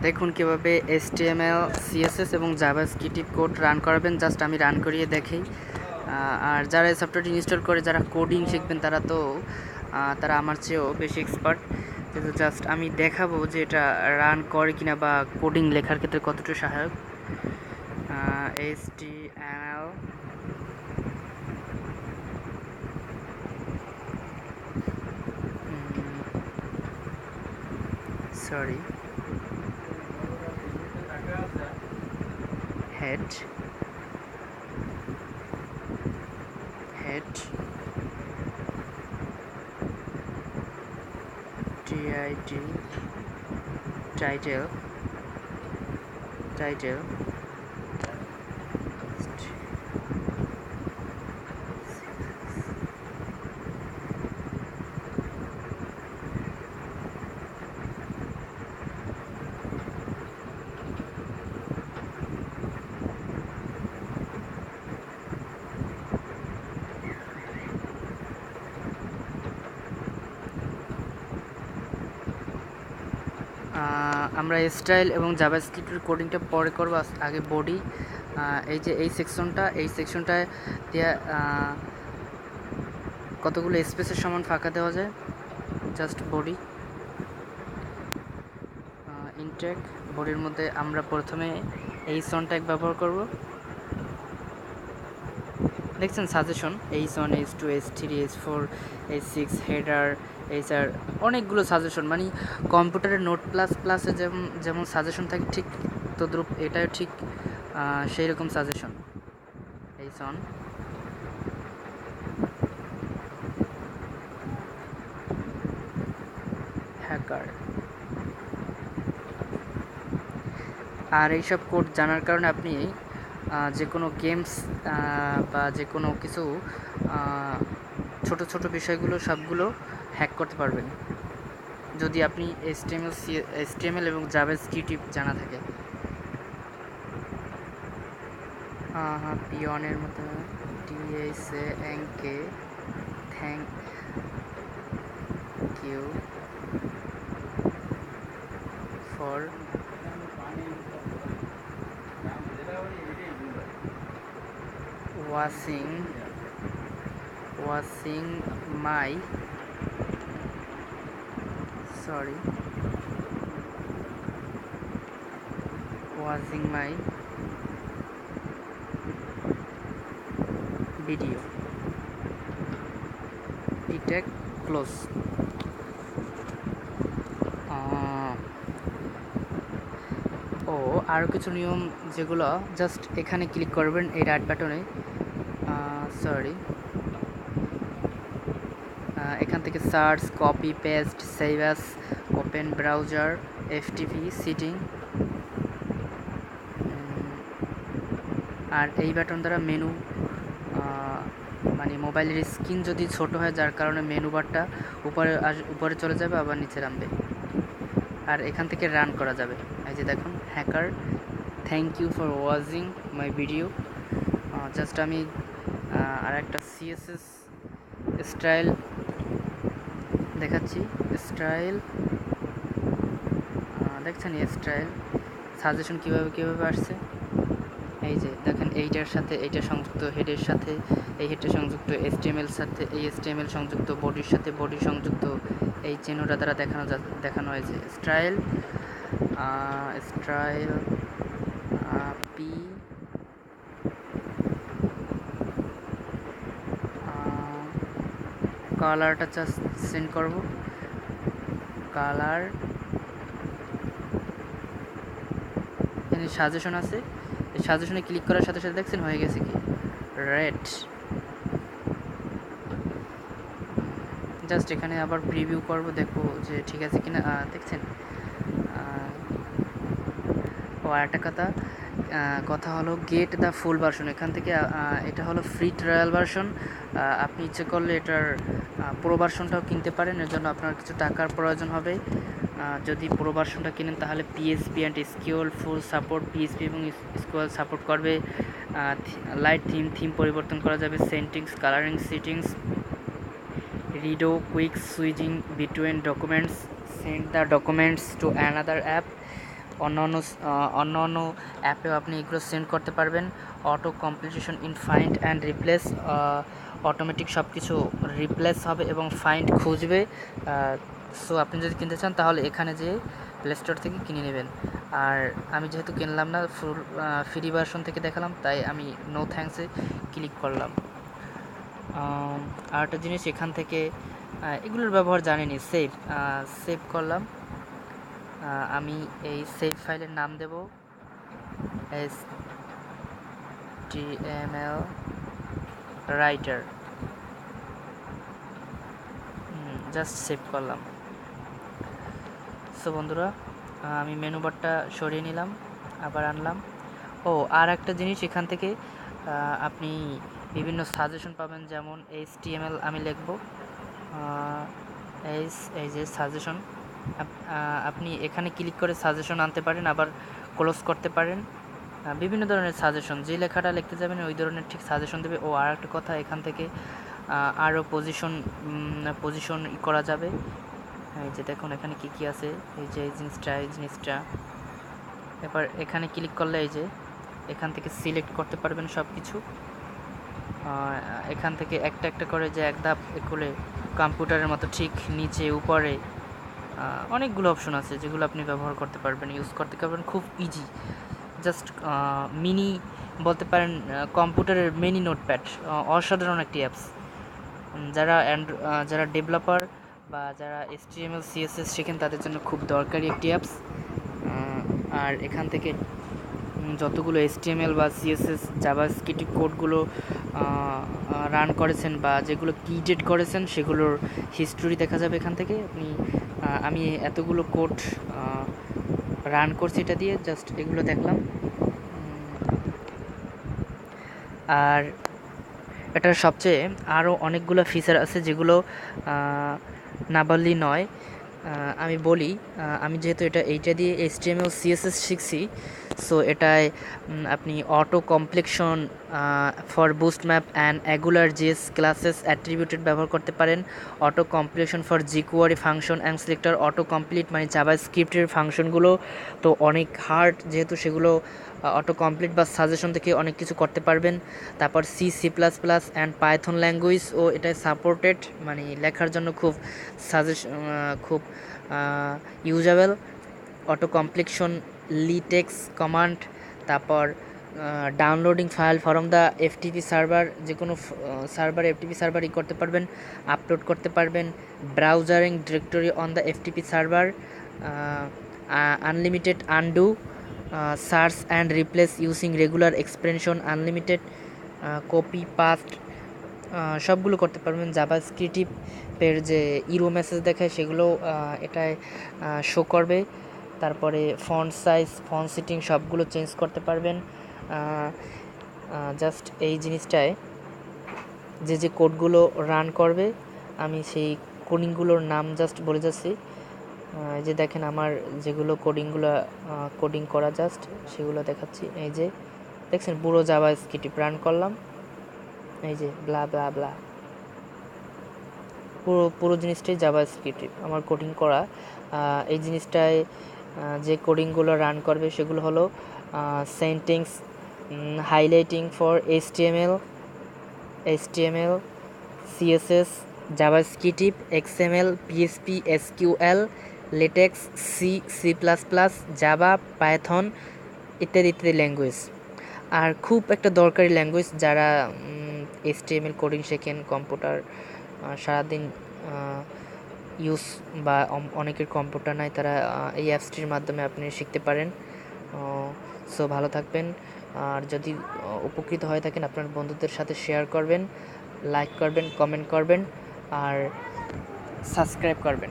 দেখুন কীভাবে HTML, CSS এবং জাভাস্ক্রিপ্ট কোড রান করাবেন। জাস্ট আমি রান করিয়ে দেখাই। আর যারা এই সফটওয়্যারটি ইনস্টল করে যারা কোডিং শিখবেন তারা আমার চেয়েও বেশি এক্সপার্ট। কিন্তু জাস্ট আমি দেখাবো যে এটা রান করে কিনা বা কোডিং লেখার ক্ষেত্রে কতটুকু সহায়ক। HTML সরি head title আমরা স্টাইল এবং জাভাস্ক্রিপ্টের কোডিংটা পরে করব। আগে বডি, এই সেকশনটায় দেওয়া কতগুলো স্পেসের সমান ফাঁকা দেওয়া যায়। জাস্ট বডি ইনটেক, বডির মধ্যে আমরা প্রথমে H1 ট্যাগ ব্যবহার করব। দেখছেন suggestion H1, H2, H3, H4, H6, header, HR, অনেকগুলো সাজেশন। মানে কম্পিউটারের নোট প্লাস প্লাসে যেমন সাজেশন থাকে ঠিক তদ্রূপ এটাও ঠিক সেই রকম সাজেশন। H1 hacker. আর এইসব কোড জানার কারণে আপনি যে কোনো গেমস বা যে কোনো কিছু ছোট ছোট বিষয়গুলো সবগুলো হ্যাক করতে পারবেন যদি আপনি HTML এবং জাভাস্ক্রিপ্ট জানা থাকে। পিওনের মতো THANK, thank you for watching my video. Detect close. আরও কিছু নিয়ম যেগুলো জাস্ট এখানে ক্লিক করবেন এই রাইট বাটনে। এখান থেকে search, copy, paste, save as, open browser, FTP, setting. আর এই বাটন দ্বারা মেনু, মানে মোবাইলের স্ক্রিন যদি ছোট হয় যার কারণে মেনু বারটা উপরে চলে যাবে আবার নিচে নামবে। আর এখান থেকে রান করা যাবে। এই যে দেখুন hacker, thank you for watching my video. Just আমি আর একটা CSS স্টাইল দেখাচ্ছি। স্টাইল দেখছেন, স্টাইল সাজেশন কীভাবে আসছে। এই যে দেখেন এইটার সাথে এইটা সংযুক্ত, হেডের সাথে এই হেডটা সংযুক্ত, HTML সাথে এই HTML সংযুক্ত, বডির সাথে বডি সংযুক্ত, এই চিহ্নটা দ্বারা দেখানো হয়েছে। স্টাইল পি কালারটা জাস্ট সেন্ড করব। কালার এখানে সাজেশন আছে, এই সাজেশনে ক্লিক করার সাথে সাথে দেখছেন হয়ে গেছে কি রেড। জাস্ট এখানে আবার প্রিভিউ করব, দেখবো যে ঠিক আছে কিনা। দেখছেন। আর একটা কথা হলো গেট দ্য ফুল ভার্সন। এখান থেকে এটা হলো ফ্রি ট্রায়াল ভার্সন। আপনি ইচ্ছে করলে এটার প্রো ভার্সনটাও কিনতে পারেন, এর জন্য আপনার কিছু টাকার প্রয়োজন হবে। যদি প্রো ভার্সনটা কিনেন তাহলে PHP and SQL full support, PHP এবং SQL সাপোর্ট করবে। লাইট থিম পরিবর্তন করা যাবে, settings, colouring settings, রিডো, quick switching between documents, send the documents to another app, অন্য অ্যাপেও আপনি এগুলো সেন্ড করতে পারবেন। Auto completion in find and replace, automatic সব কিছু রিপ্লেস হবে এবং ফাইন্ড খুঁজবে। সো আপনি যদি কিনতে চান তাহলে এখানে যেয়ে প্লে স্টোর থেকে কিনে নেবেন। আর আমি যেহেতু কিনলাম না, ফুল ফ্রি ভার্সন থেকে দেখালাম, তাই আমি নো থ্যাঙ্কসে ক্লিক করলাম। আর একটা জিনিস এখান থেকে এগুলোর ব্যবহার জানিনি, সেভ করলাম। আমি এই সেভ ফাইলের নাম দেব HTML রাইটার, জাস্ট সেভ করলাম। সো বন্ধুরা, আমি মেনু বারটা সরিয়ে নিলাম, আবার আনলাম। আর একটা জিনিস, এখান থেকে আপনি বিভিন্ন সাজেশন পাবেন, যেমন HTML আমি লিখব, এই যে সাজেশন, আপনি এখানে ক্লিক করে সাজেশন আনতে পারেন, আবার ক্লোজ করতে পারেন। বিভিন্ন ধরনের সাজেশন, যে লেখাটা লিখতে যাবেন ওই ধরনের ঠিক সাজেশন দেবে। আর একটা কথা, এখান থেকে আরও পজিশন করা যাবে। এই যে দেখুন এখানে কি আছে, এই যে এই জিনিসটা এবার এখানে ক্লিক করলে এই যে এখান থেকে সিলেক্ট করতে পারবেন সব কিছু। এখান থেকে একটা একটা করে যে এক ধাপ করে কম্পিউটারের মতো ঠিক নিচে উপরে অনেকগুলো অপশন আছে, যেগুলো আপনি ব্যবহার করতে পারবেন, ইউজ করতে পারবেন খুব ইজি। জাস্ট মিনি বলতে পারেন, কম্পিউটারের মিনি নোটপ্যাড, অসাধারণ একটি অ্যাপস। যারা ডেভেলপার বা যারা HTML CSS শেখেন তাদের জন্য খুব দরকারি একটি অ্যাপস। আর এখান থেকে যতগুলো HTML বা CSS জাভাস্ক্রিপ্ট কোডগুলো রান করেছেন বা যেগুলো ক্রিয়েট করেছেন সেগুলোর হিস্টোরি দেখা যাবে এখান থেকে। আমি এতগুলো কোড রান করছি এটা দিয়ে, জাস্ট এগুলো দেখলাম। আর এটার সবচেয়ে আরও অনেকগুলো ফিচার আছে যেগুলো না বললেই নয়। আমি বলি, আমি যেহেতু এইটা দিয়ে HTML CSS শিখছি, সো এটায় আপনি auto completion for Bootstrap and Angular JS classes attributed ব্যবহার করতে পারেন। Auto completion for jQuery function and selector, auto complete মানে জাভাস্ক্রিপ্টের ফাংশনগুলো তো অনেক হার্ড, যেহেতু সেগুলো অটো কমপ্লিট বা সাজেশন থেকে অনেক কিছু করতে পারবেন। তারপর C++ অ্যান্ড পাইথন ল্যাঙ্গুয়েজ ও এটাই সাপোর্টেড, মানে লেখার জন্য খুব খুব ইউজেবল। অটো কমপ্লিশন লিটেক্স কমান্ড, তারপর downloading file from the FTP server, যে কোনো সার্ভার FTP সার্ভার করতে পারবেন, আপলোড করতে পারবেন। Browsing directory on the FTP server, unlimited undo, search and replace using regular expression, unlimited copy paste, সবগুলো করতে পারবেন। জাভাস্ক্রিপ্টের যে ইরো মেসেজ দেখায় সেগুলো এটায় শো করবে। তারপরে ফন্ট সাইজ, ফন্ট সেটিং সবগুলো চেঞ্জ করতে পারবেন। জাস্ট এই জিনিসটায় যে কোডগুলো রান করবে, আমি সেই কোডিংগুলোর নাম জাস্ট বলে যাচ্ছি। এই যে দেখেন আমার যেগুলো কোডিং করা জাস্ট সেগুলো দেখাচ্ছি। এই যে দেখছেন পুরো জাভাস্ক্রিপ্ট রান করলাম, এই যে ব্লা ব্লা ব্লা, পুরো জিনিসটাই জাভাস্ক্রিপ্ট আমার কোডিং করা। এই জিনিসটায় যে কোডিংগুলো রান করবে সেগুলো হলো sentence highlighting for HTML, CSS, JavaScript, XML, PHP, SQL, LaTeX, C++, Java, Python ইত্যাদি ল্যাঙ্গুয়েজ। আর খুব একটা দরকারি ল্যাঙ্গুয়েজ, যারা HTML কোডিং শেখেন, কম্পিউটার সারাদিন ইউজ বা অনেকের কম্পিউটার নাই, তারা এই অ্যাপসটির মাধ্যমে আপনি শিখতে পারেন। সো ভালো থাকবেন, আর যদি উপকৃত হয়ে থাকেন আপনার বন্ধুদের সাথে শেয়ার করবেন, লাইক করবেন, কমেন্ট করবেন আর সাবস্ক্রাইব করবেন।